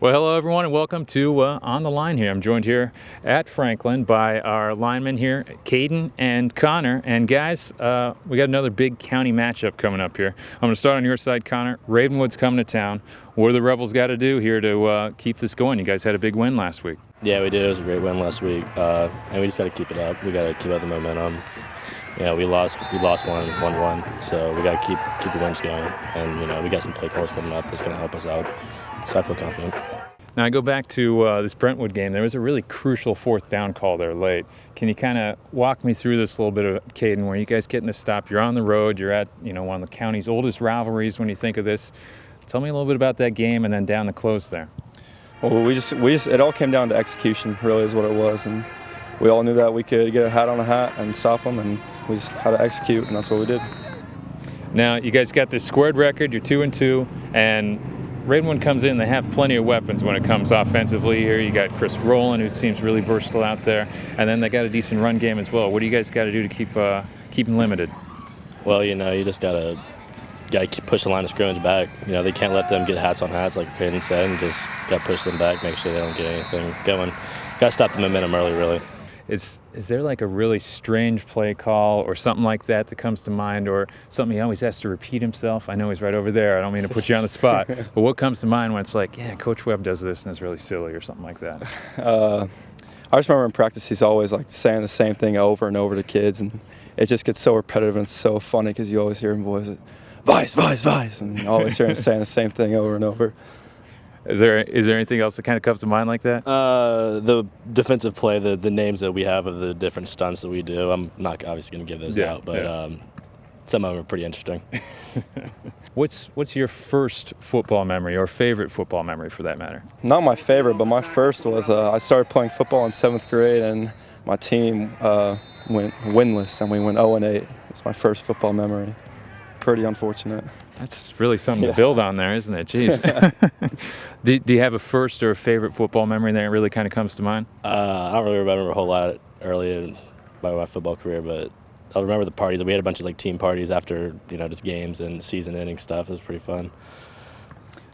Well, hello everyone, and welcome to On the Line here. I'm joined here at Franklin by our linemen here, Caden and Connor. And guys, we got another big county matchup coming up here. I'm going to start on your side, Connor. Ravenwood's coming to town. What do the Rebels got to do here to keep this going? You guys had a big win last week. Yeah, we did. It was a great win last week, and we just got to keep it up. We got to keep up the momentum. Yeah, we lost 1-1, so we got to keep the wins going. And we got some play calls coming up that's going to help us out. So I feel confident. Now I go back to this Brentwood game. There was a really crucial fourth down call there late. Can you kind of walk me through this a little bit of Caden, where you guys getting the stop? You're on the road. You're at one of the county's oldest rivalries. When you think of this, tell me a little bit about that game and then down the close there. Well, we just it all came down to execution. Really is what it was, and we all knew that we could get a hat on a hat and stop them, and we just had to execute, and that's what we did. Now you guys got this squared record. You're 2-2, and Ravenwood comes in, they have plenty of weapons when it comes offensively here. You got Chris Rowland, who seems really versatile out there, and then they got a decent run game as well. What do you guys got to do to keep them limited? Well, you just got to keep push the line of scrimmage back. They can't let them get hats on hats, like Caden said, and just got to push them back, make sure they don't get anything going. Got to stop the momentum early, really. Is there like a really strange play call or something like that comes to mind, or something he always has to repeat himself? I know he's right over there. I don't mean to put you on the spot, but what comes to mind when it's like, yeah, Coach Webb does this and it's really silly or something like that? I just remember in practice he's always like saying the same thing over and over to kids, and it just gets so repetitive and it's so funny because you always hear him voice it, Vice, Vice, Vice, and you always hear him saying the same thing over and over. Is there anything else that kind of comes to mind like that? The defensive play, the names that we have of the different stunts that we do. I'm not obviously going to give those out, but some of them are pretty interesting. What's your first football memory, or favorite football memory for that matter? Not my favorite, but my first was I started playing football in 7th grade, and my team went winless, and we went 0-8. It's my first football memory. Pretty unfortunate. That's really something to build on there, isn't it? Jeez. Do you have a first or a favorite football memory that really kind of comes to mind? I don't really remember a whole lot early in my football career, but I remember the parties. We had a bunch of team parties after just games and season inning stuff. It was pretty fun.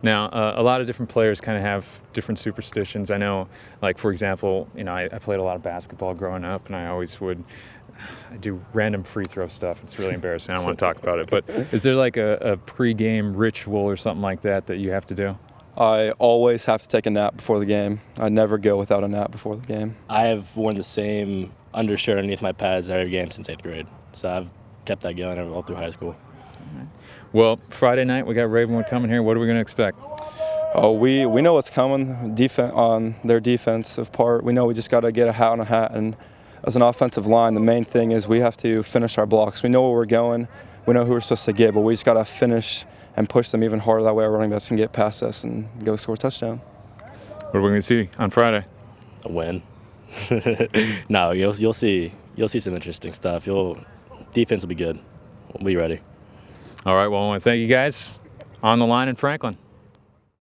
Now, a lot of different players kind of have different superstitions. I know, like for example, I played a lot of basketball growing up, and I do random free throw stuff. It's really embarrassing. I don't want to talk about it. But is there like a pre-game ritual or something like that you have to do? I always have to take a nap before the game. I never go without a nap before the game. I have worn the same undershirt underneath my pads every game since 8th grade. So I've kept that going all through high school. Well, Friday night we got Ravenwood coming here. What are we going to expect? Oh, we know what's coming. On their defensive part, we know we just got to get a hat on a hat, and as an offensive line, the main thing is we have to finish our blocks. We know where we're going. We know who we're supposed to get, but we just got to finish and push them even harder. That way our running backs can get past us and go score a touchdown. What are we going to see on Friday? A win. No, you'll see some interesting stuff. Defense will be good. We'll be ready. All right, well, I want to thank you guys. On the Line in Franklin.